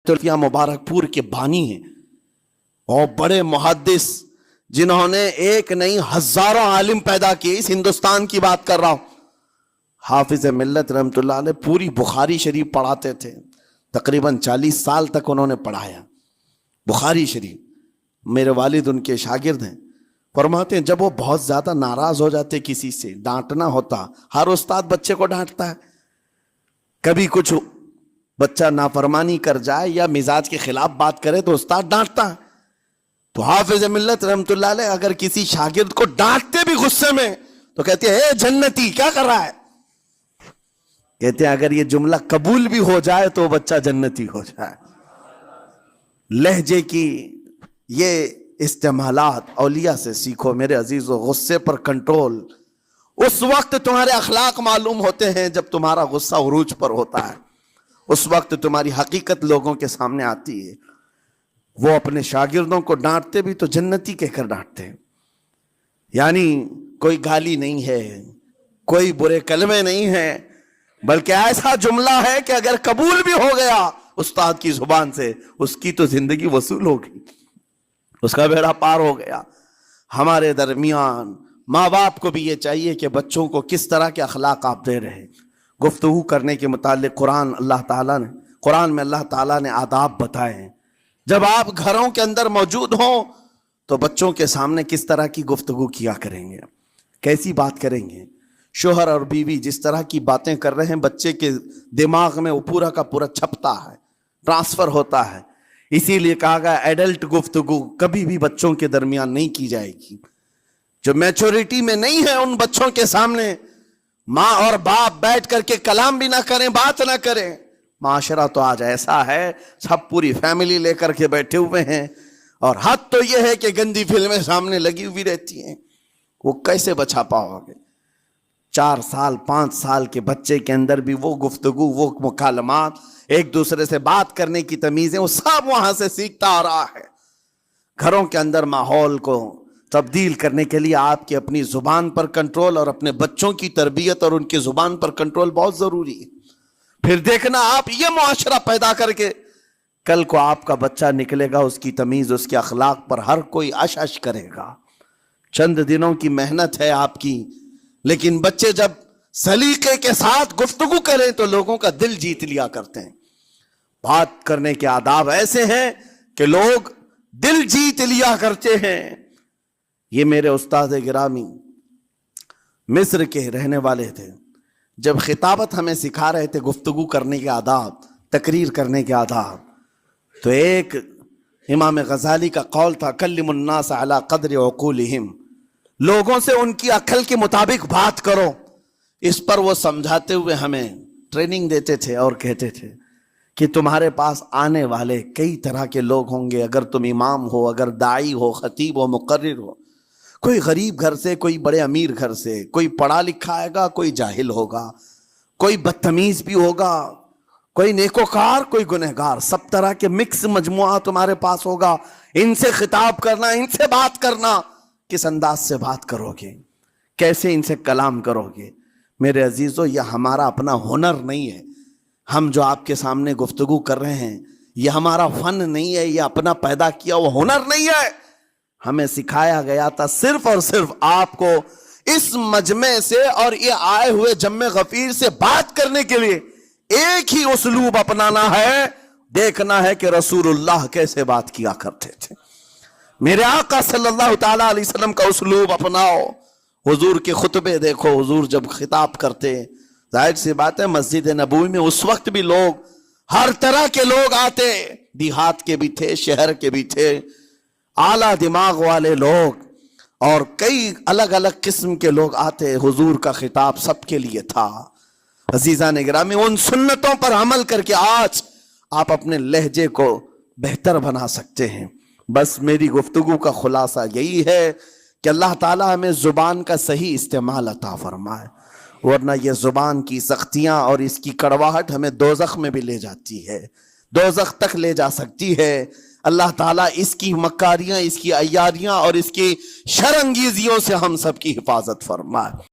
तुल्फिया मुबारकपुर के बानी हैं और बड़े मुहद्दिस जिन्होंने एक नहीं हजारों आलिम पैदा किए। इस हिंदुस्तान की बात कर रहा हूं। हाफिज मिल्लत रहमतुल्लाह अलैह पूरी बुखारी शरीफ पढ़ाते थे, तकरीबन 40 साल तक उन्होंने पढ़ाया बुखारी शरीफ। मेरे वालिद उनके शागिर्द हैं। फरमाते हैं जब वो बहुत ज्यादा नाराज हो जाते किसी से, डांटना होता, हर उस्ताद बच्चे को डांटता है, कभी कुछ बच्चा नाफरमानी कर जाए या मिजाज के खिलाफ बात करे तो उस्ताद डांटता है। तो हाफिज मिल्लत रहमतुल्लाह अलैह अगर किसी शागिर्द को डांटते भी गुस्से में तो कहते हैं ए जन्नती क्या कर रहा है। कहते हैं अगर ये जुमला कबूल भी हो जाए तो बच्चा जन्नती हो जाए। लहजे की ये इस्तेमालात औलिया से सीखो मेरे अजीजों। गुस्से पर कंट्रोल उस वक्त तुम्हारे अखलाक मालूम होते हैं जब तुम्हारा गुस्सा उरूज पर होता है। उस वक्त तुम्हारी हकीकत लोगों के सामने आती है। वो अपने शागिर्दों को डांटते भी तो जन्नती कहकर डांटते हैं, यानी कोई गाली नहीं है, कोई बुरे कलमे नहीं है, बल्कि ऐसा जुमला है कि अगर कबूल भी हो गया उस्ताद की जुबान से, उसकी तो जिंदगी वसूल होगी, उसका बेड़ा पार हो गया। हमारे दरमियान माँ बाप को भी ये चाहिए कि बच्चों को किस तरह के अखलाक आप दे रहे हैं। गुफ्तगू करने के मुतालिक कुरान में अल्लाह ताला ने आदाब बताए हैं। जब आप घरों के अंदर मौजूद हो तो बच्चों के सामने किस तरह की गुफ्तगू किया करेंगे, कैसी बात करेंगे। शोहर और बीवी जिस तरह की बातें कर रहे हैं बच्चे के दिमाग में वो पूरा का पूरा छपता है, ट्रांसफर होता है। इसीलिए कहा गया एडल्ट गुफ्तगू कभी भी बच्चों के दरमियान नहीं की जाएगी। जो मैच्योरिटी में नहीं है उन बच्चों के सामने माँ और बाप बैठ करके कलाम भी ना करें, बात ना करें। माशरा तो आज ऐसा है, सब पूरी फैमिली लेकर के बैठे हुए हैं और हद तो यह है कि गंदी फिल्में सामने लगी हुई रहती हैं। वो कैसे बचा पाओगे। 4 साल 5 साल के बच्चे के अंदर भी वो गुफ्तगू, वो मुकालमात, एक दूसरे से बात करने की तमीजें, वो सब वहां से सीखता आ रहा है। घरों के अंदर माहौल को तब्दील करने के लिए आपकी अपनी जुबान पर कंट्रोल और अपने बच्चों की तरबियत और उनकी जुबान पर कंट्रोल बहुत जरूरी है। फिर देखना आप ये मुआशरा पैदा करके कल को आपका बच्चा निकलेगा, उसकी तमीज उसके अखलाक पर हर कोई अश करेगा। चंद दिनों की मेहनत है आपकी, लेकिन बच्चे जब सलीके के साथ गुफ्तगू करें तो लोगों का दिल जीत लिया करते हैं। बात करने के आदाब ऐसे हैं कि लोग दिल जीत लिया करते हैं। ये मेरे उस्ताद गिरामी मिस्र के रहने वाले थे। जब खिताबत हमें सिखा रहे थे गुफ्तगू करने के आदाब, तकरीर करने के आदाब, तो एक इमाम गजाली का कौल था कल्लिमुन्नास अला क़द्रि उक़ूलिहिम, लोगों से उनकी अक्ल के मुताबिक बात करो। इस पर वो समझाते हुए हमें ट्रेनिंग देते थे और कहते थे कि तुम्हारे पास आने वाले कई तरह के लोग होंगे। अगर तुम इमाम हो, अगर दाई हो, खतीब हो, मुकर्रिर हो, कोई गरीब घर से, कोई बड़े अमीर घर से, कोई पढ़ा लिखा आएगा, कोई जाहिल होगा, कोई बदतमीज भी होगा, कोई नेकोकार, कोई गुनहगार, सब तरह के मिक्स मजमुआ तुम्हारे पास होगा। इनसे खिताब करना, इनसे बात करना, किस अंदाज से बात करोगे, कैसे इनसे कलाम करोगे। मेरे अजीजों, यह हमारा अपना हुनर नहीं है। हम जो आपके सामने गुफ्तगू कर रहे हैं यह हमारा फन नहीं है, यह अपना पैदा किया हुआ हुनर नहीं है। हमें सिखाया गया था सिर्फ और सिर्फ आपको इस मजमे से और ये आए हुए जम्मे गफीर से बात करने के लिए एक ही उसलूब अपनाना है। देखना है कि रसूलुल्लाह कैसे बात किया करते थे। मेरे आका सल्लल्लाहु ताला अलैहि वसल्लम का उसलूब अपनाओ। हुजूर के खुतबे देखो, हुजूर जब खिताब करते, जाहिर सी बात है मस्जिद नबवी में उस वक्त भी लोग, हर तरह के लोग आते, देहात के भी थे, शहर के भी थे, आला दिमाग वाले लोग और कई अलग अलग किस्म के लोग आते। हुजूर का खिताब सबके लिए था। अजीज़ान गिरामी, उन सुन्नतों पर अमल करके आज आप अपने लहजे को बेहतर बना सकते हैं। बस मेरी गुफ्तगू का खुलासा यही है कि अल्लाह ताला हमें जुबान का सही इस्तेमाल अता फरमाए, वरना ये जुबान की सख्तियां और इसकी कड़वाहट हमें दोज़ख में भी ले जाती है, दोज़ख तक ले जा सकती है। अल्लाह ताला इसकी मकारियां, इसकी अय्यारियां और इसकी शर्अंगेजियों से हम सब की हिफाजत फरमाए।